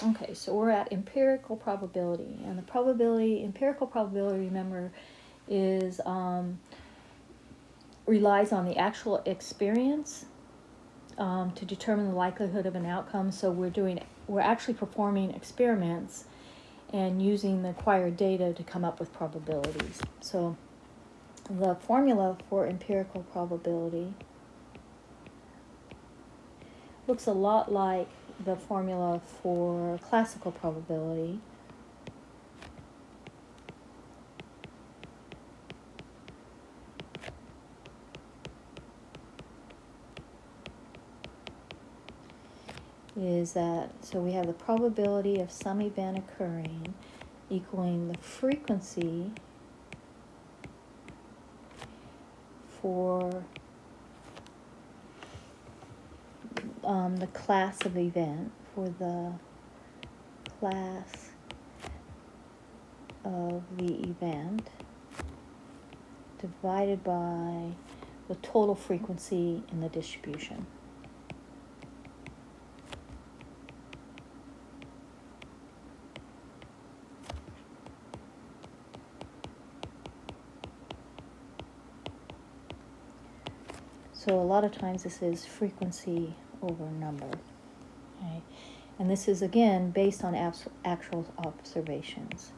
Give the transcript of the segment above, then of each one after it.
Okay, so we're at empirical probability, and empirical probability, remember, is relies on the actual experience to determine the likelihood of an outcome. So we're actually performing experiments and using the acquired data to come up with probabilities. So the formula for empirical probability looks a lot like the formula for classical probability. Is that, so we have the probability of some event occurring equaling the frequency for the class of event, for the class of the event, divided by the total frequency in the distribution. So a lot of times this is frequency over number. Okay? And this is, again, based on actual observations.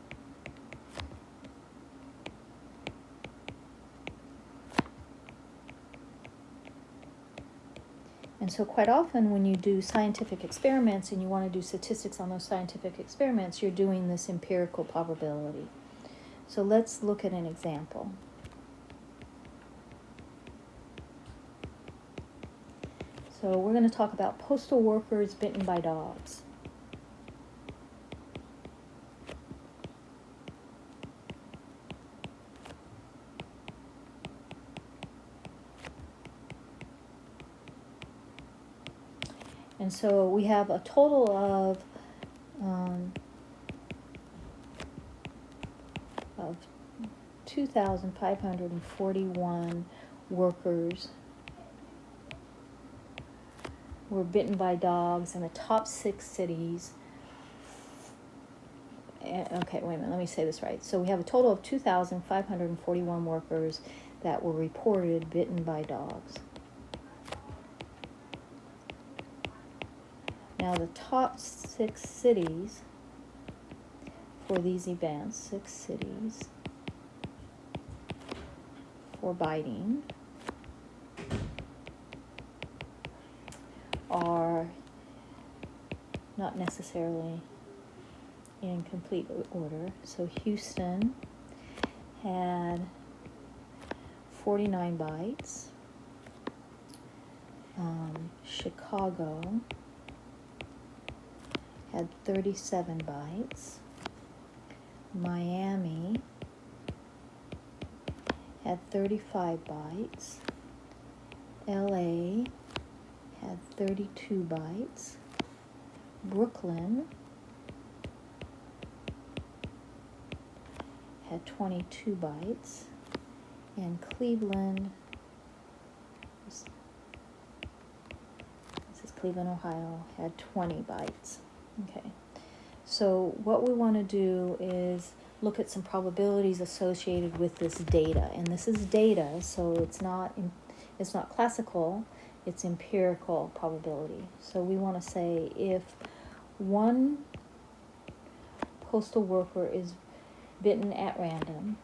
And so quite often when you do scientific experiments and you want to do statistics on those scientific experiments, you're doing this empirical probability. So let's look at an example. So we're going to talk about postal workers bitten by dogs. And so we have a total of 2,541 workers were bitten by dogs in the top 6 cities. Okay, wait a minute, let me say this right. So we have a total of 2,541 workers that were reported bitten by dogs. Now the top 6 cities for these events, 6 cities for biting, are not necessarily in complete order. So Houston had 49 bites. Chicago had 37 bites. Miami had 35 bites. LA had 32 bites. Brooklyn had 22 bites. And Cleveland, this is Cleveland, Ohio, had 20 bites. Okay, so what we want to do is look at some probabilities associated with this data. And this is data, so it's not classical, it's empirical probability. So we want to say if one postal worker is bitten at random,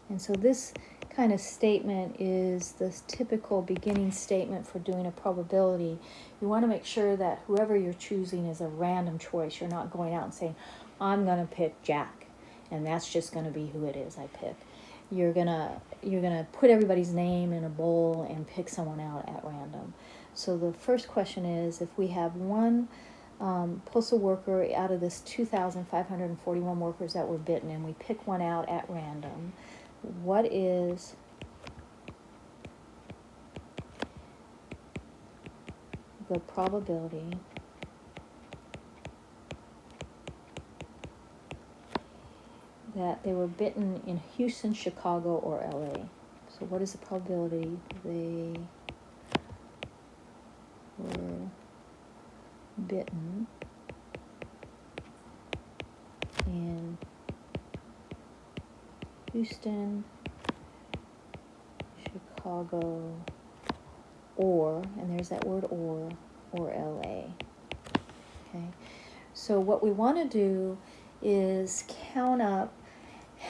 and so this kind of statement is the typical beginning statement for doing a probability. You want to make sure that whoever you're choosing is a random choice. You're not going out and saying, I'm going to pick Jack, and that's just going to be who it is I pick. You're gonna put everybody's name in a bowl and pick someone out at random. So the first question is, if we have one postal worker out of this 2,541 workers that were bitten, and we pick one out at random, what is the probability that they were bitten in Houston, Chicago, or LA. So what is the probability they were bitten in Houston, Chicago, or, and there's that word or LA. Okay, so what we want to do is count up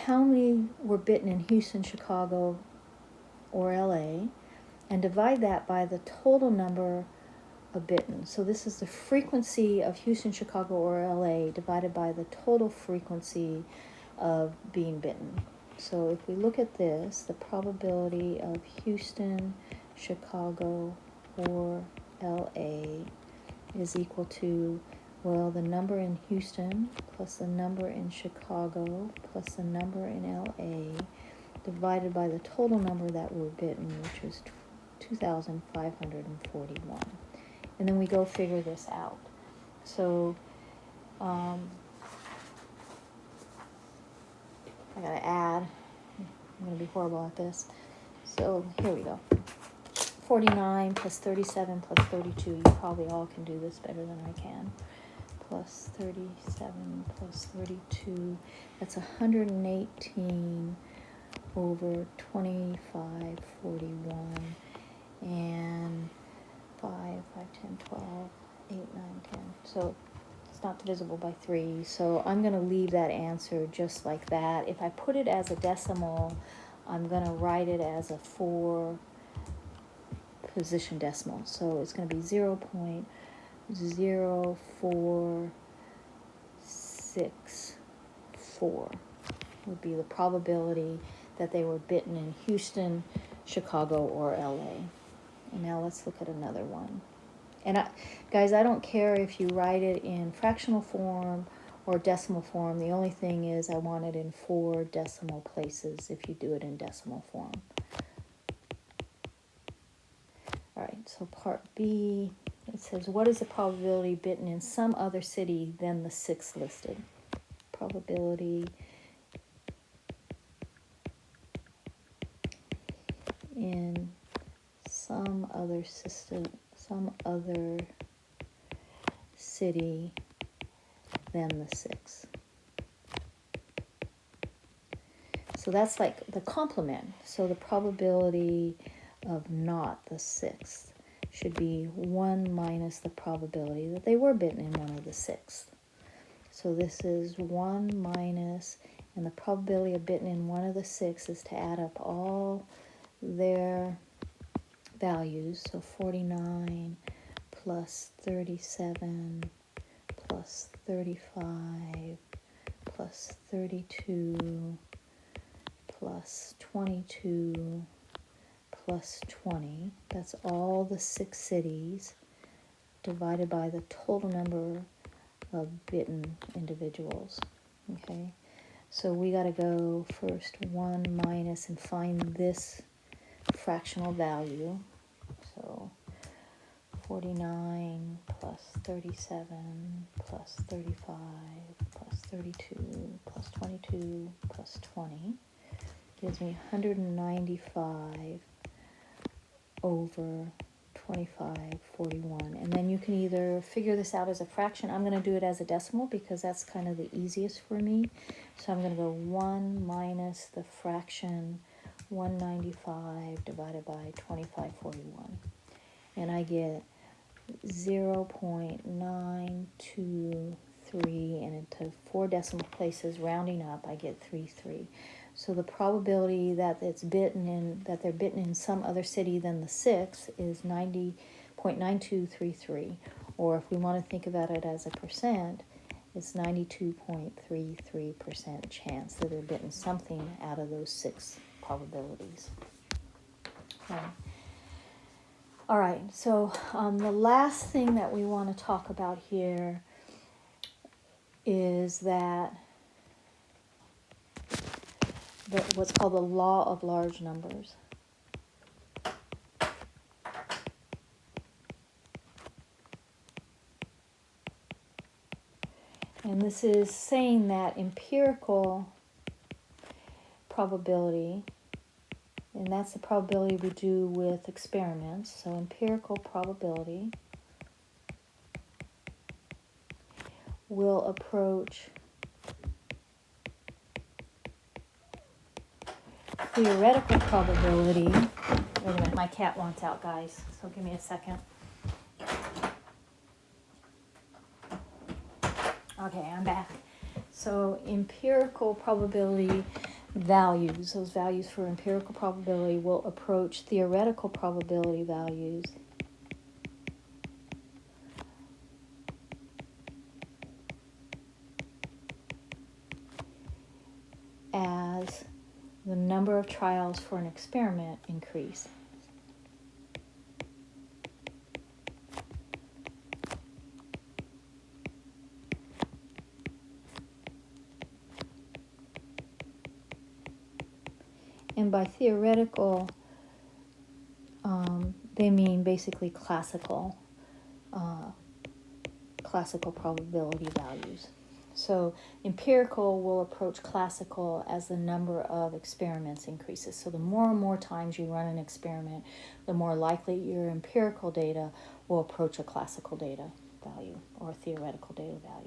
how many were bitten in Houston, Chicago, or LA, and divide that by the total number of bitten. So this is the frequency of Houston, Chicago, or LA divided by the total frequency of being bitten. So if we look at this, the probability of Houston, Chicago, or LA is equal to, well, the number in Houston plus the number in Chicago plus the number in LA divided by the total number that were bitten, which was 2,541. And then we go figure this out. So I gotta add. I'm gonna be horrible at this. So here we go. 49 plus 37 plus 32. You probably all can do this better than I can. Plus 37 plus 32. That's 118 over 2541. And 5, 10, 12, 8, 9, 10. So it's not divisible by 3. So I'm going to leave that answer just like that. If I put it as a decimal, I'm going to write it as a 4 position decimal. So it's going to be 0.0464 would be the probability that they were bitten in Houston, Chicago, or LA. And now let's look at another one. And guys, I don't care if you write it in fractional form or decimal form. The only thing is I want it in 4 decimal places if you do it in decimal form. All right, so part B, it says, what is the probability bitten in some other city than the 6 listed? Probability in some other city than the 6. So that's like the complement. So the probability of not the 6th should be 1 minus the probability that they were bitten in one of the 6th. So this is 1 minus, and the probability of bitten in one of the 6 is to add up all their values. So 49 plus 37 plus 35 plus 32 plus 22 plus 20. That's all the 6 cities divided by the total number of bitten individuals. Okay, so we got to go first 1 minus and find this fractional value. So 49 plus 37 plus 35 plus 32 plus 22 plus 20 gives me 195 over 2541. And then you can either figure this out as a fraction. I'm going to do it as a decimal because that's kind of the easiest for me. So I'm going to go 1 minus the fraction 195 divided by 2541. And I get 0.923, and into 4 decimal places, rounding up, I get 33. So the probability that they're bitten in some other city than the 6 is 90.9233. Or if we want to think about it as a percent, it's 92.33% chance that they're bitten something out of those 6 probabilities. Okay. All right, so the last thing that we want to talk about here is that what's called the law of large numbers. And this is saying that empirical probability, and that's the probability we do with experiments, so empirical probability will approach theoretical probability. Wait a minute, my cat wants out, guys, so give me a second. Okay, I'm back. So empirical probability values, those values for empirical probability will approach theoretical probability values as the number of trials for an experiment increase. And by theoretical, they mean basically classical probability values. So empirical will approach classical as the number of experiments increases. So the more and more times you run an experiment, the more likely your empirical data will approach a classical data value or a theoretical data value.